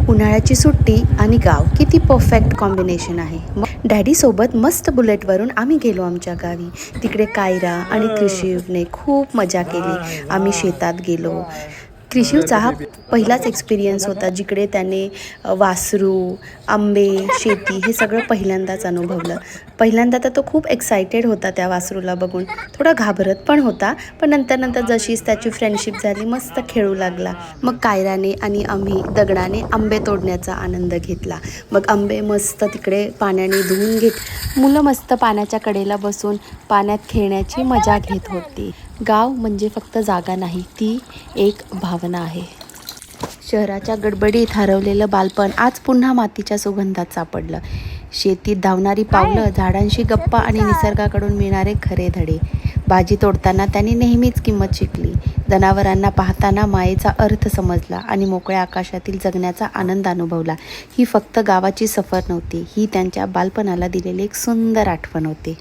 उन्हाळ्याची सुट्टी आणि गाव किती परफेक्ट कॉम्बिनेशन आहे. मग डॅडीसोबत मस्त बुलेटवरून आम्ही गेलो आमच्या गावी. तिकडे कायरा आणि क्रिशिवने खूप मजा केली. आम्ही शेतात गेलो. क्रिशिवचा हा पहिलाच एक्सपिरियन्स होता जिकडे त्याने वासरू, आंबे, शेती हे सगळं पहिल्यांदाच अनुभवलं. पहिल्यांदा तर तो खूप एक्सायटेड होता त्या वासरूला बघून. थोडा घाबरत पण होता, पण नंतर जशीच त्याची फ्रेंडशिप झाली मस्त खेळू लागला. मग कायराने आणि आम्ही दगडाने आंबे तोडण्याचा आनंद घेतला. मग आंबे मस्त तिकडे पाण्याने धुवून घेत मुलं मस्त पाण्याच्या कडेला बसून पाण्यात खेळण्याची मजा घेत होती. गाव म्हणजे फक्त जागा नाही, ती एक भावना आहे. शहराच्या गडबडीत हरवलेलं बालपण आज पुन्हा मातीच्या सुगंधात सापडलं. शेतीत धावणारी पावलं, झाडांशी गप्पा आणि निसर्गाकडून मिळणारे खरे धडे. भाजी तोडताना त्यांनी नेहमीच किंमत शिकली. जनावरांना पाहताना मायेचा अर्थ समजला आणि मोकळ्या आकाशातील जगण्याचा आनंद अनुभवला. ही फक्त गावाची सफर नव्हती, ही त्यांच्या बालपणाला दिलेली एक सुंदर आठवण होती.